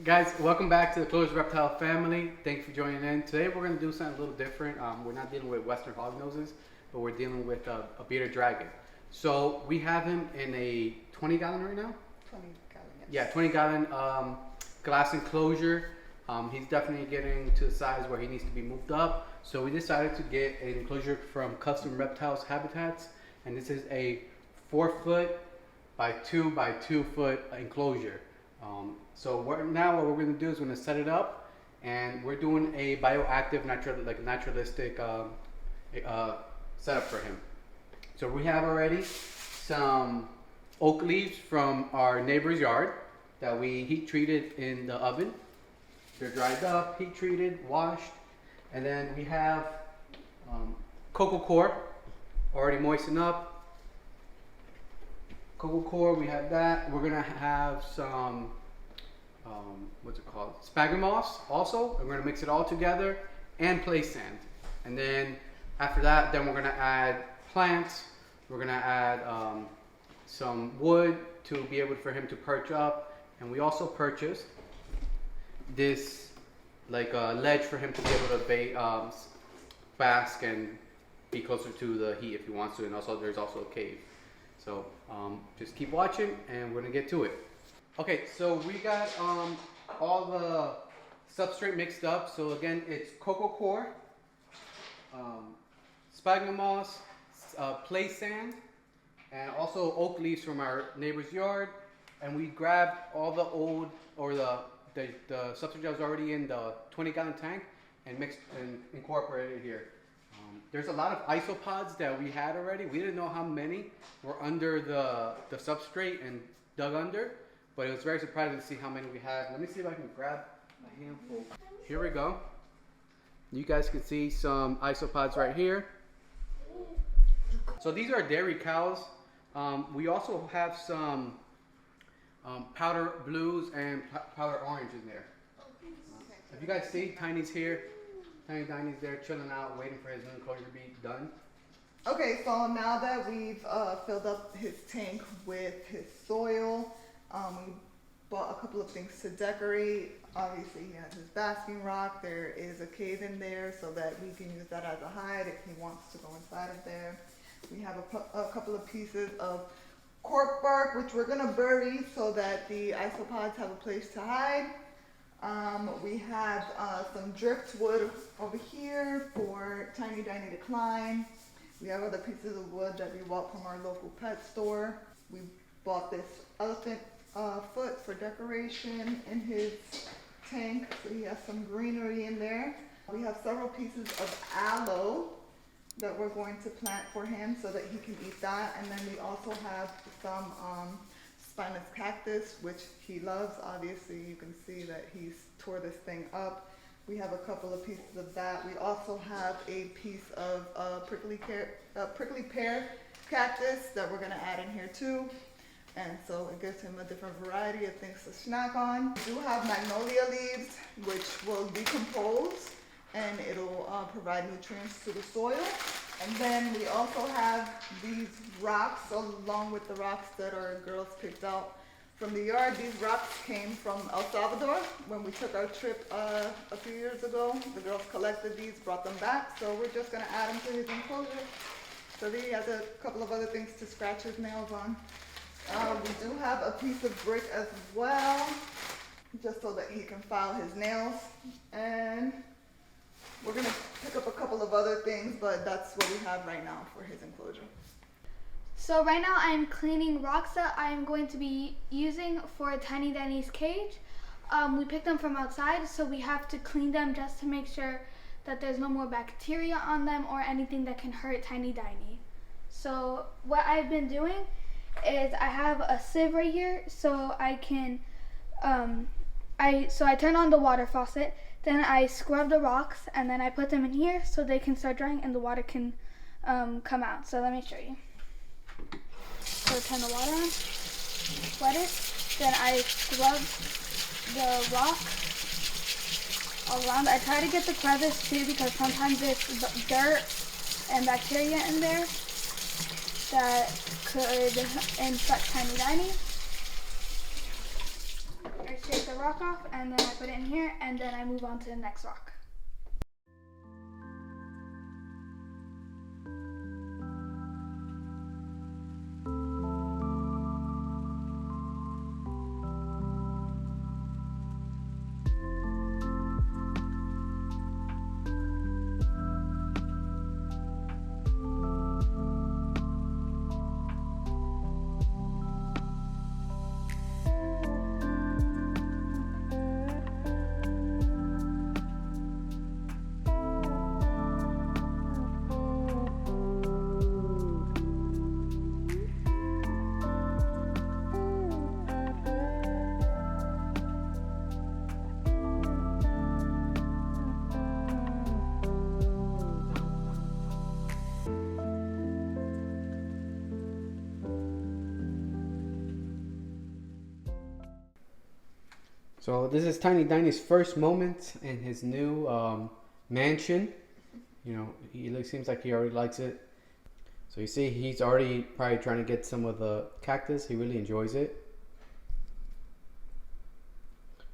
Guys, welcome back to the Clover Reptile family. Thanks for joining in. Today we're going to do something a little different. We're not dealing with Western hognoses, but we're dealing with a bearded dragon. So we have him in a 20 gallon right now? 20 gallon, yes. Yeah, 20 gallon glass enclosure. He's definitely getting to the size where he needs to be moved up. So we decided to get an enclosure from Custom Reptiles Habitats. And this is a 4 foot by 2 by 2 foot enclosure. So now what we're going to do is we're going to set it up, and we're doing a bioactive, naturalistic setup for him. So we have already some oak leaves from our neighbor's yard that we heat treated in the oven. They're dried up, heat treated, washed, and then we have cocoa core already moistened up. Cocoa core, we have that. We're gonna have some what's it called, sphagnum moss also. We're gonna mix it all together, and place sand. And then after that, then we're gonna add plants. We're gonna add some wood to be able for him to perch up. And we also purchased this ledge for him to be able to bask and be closer to the heat if he wants to. And also there's also a cave. So just keep watching and we're gonna get to it. Okay, so we got all the substrate mixed up. So again, it's cocoa core, sphagnum moss, place sand, and also oak leaves from our neighbor's yard. And we grabbed all the old, or the substrate that was already in the 20 gallon tank and mixed and incorporated here. There's a lot of isopods that we had already. We didn't know how many were under the substrate and dug under, but it was very surprising to see how many we had. Let me see if I can grab a handful. Here we go. You guys can see some isopods right here. So these are dairy cows. We also have some powder blues and powder orange in there. If you guys see, Tiny's here. Tiny Diny's there chilling out, waiting for his new enclosure to be done. Okay, so now that we've filled up his tank with his soil, we bought a couple of things to decorate. Obviously, he has his basking rock. There is a cave in there so that we can use that as a hide if he wants to go inside of there. We have a couple of pieces of cork bark, which we're going to bury so that the isopods have a place to hide. We have some driftwood over here for Tiny Diny to climb. We have other pieces of wood that we bought from our local pet store. We bought this elephant foot for decoration in his tank, so he has some greenery in there. We have several pieces of aloe that we're going to plant for him so that he can eat that. And then we also have some spinous cactus, which he loves. Obviously, you can see that he's tore this thing up. We have a couple of pieces of that. We also have a piece of prickly pear cactus that we're going to add in here too. And so it gives him a different variety of things to snack on. We do have magnolia leaves, which will decompose and it'll provide nutrients to the soil. And then we also have these rocks along with the rocks that our girls picked out from the yard. These rocks came from El Salvador when we took our trip a few years ago. The girls collected these, brought them back. So we're just gonna add them to his enclosure. So he has a couple of other things to scratch his nails on. We do have a piece of brick as well, just so that he can file his nails. And we're gonna pick up a couple of other things, but that's what we have right now for his enclosure. So right now I'm cleaning rocks that I'm going to be using for Tiny Diny's cage. We picked them from outside, so we have to clean them just to make sure that there's no more bacteria on them or anything that can hurt Tiny Diny. So what I've been doing is I have a sieve right here, so I can, I turn on the water faucet, then I scrub the rocks, and then I put them in here so they can start drying and the water can come out. So let me show you. So turn the water on, wet it, then I scrub the rock around. I try to get the crevice too because sometimes there's dirt and bacteria in there that could infect Tiny Diny. shake the rock off, and then I put it in here, and then I move on to the next rock. So this is Tiny Diny's first moment in his new mansion. You know, seems like he already likes it. So you see, he's already probably trying to get some of the cactus. He really enjoys it.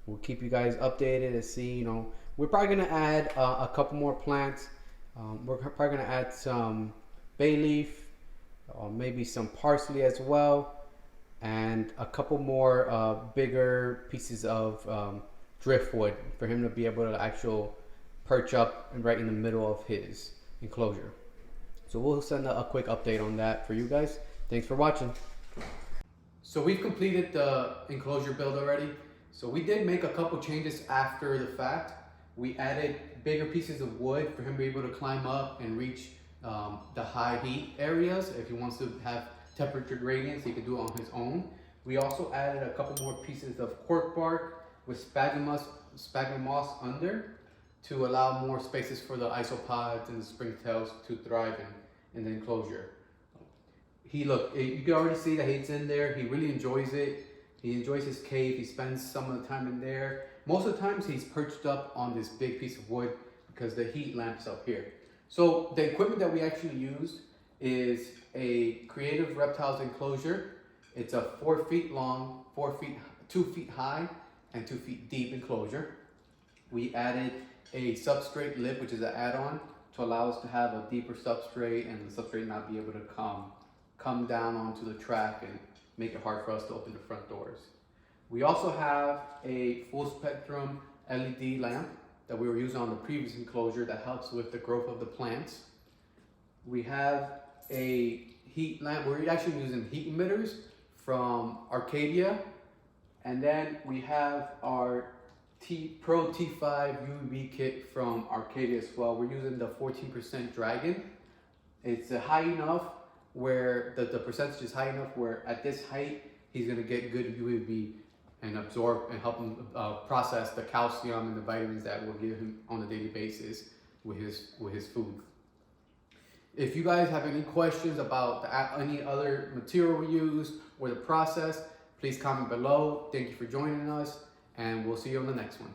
We'll keep you guys updated to see. You know, we're probably gonna add a couple more plants. We're probably gonna add some bay leaf, maybe some parsley as well, and a couple more bigger pieces of driftwood for him to be able to actually perch up and right in the middle of his enclosure. So we'll send a quick update on that for you guys. Thanks for watching. So we've completed the enclosure build already. So we did make a couple changes after the fact. We added bigger pieces of wood for him to be able to climb up and reach the high heat areas. If he wants to have temperature gradients, he can do it on his own. We also added a couple more pieces of cork bark with sphagnum moss under to allow more spaces for the isopods and the springtails to thrive in the enclosure. You can already see that he's in there. He really enjoys it. He enjoys his cave. He spends some of the time in there. Most of the times he's perched up on this big piece of wood because the heat lamp's up here. So the equipment that we actually used is a Creative Reptiles enclosure. It's a 4 feet long, 2 feet high, and 2 feet deep enclosure. We added a substrate lip, which is an add-on to allow us to have a deeper substrate and the substrate not be able to come down onto the track and make it hard for us to open the front doors. We also have a full spectrum LED lamp that we were using on the previous enclosure that helps with the growth of the plants. We have a heat lamp. We're actually using heat emitters from Arcadia. And then we have our Pro T5 UV kit from Arcadia as well. We're using the 14% Dragon. It's high enough where the percentage is high enough where at this height he's going to get good UVB and absorb and help him process the calcium and the vitamins that we'll give him on a daily basis with his food. If you guys have any questions about any other material we used or the process, please comment below. Thank you for joining us, and we'll see you on the next one.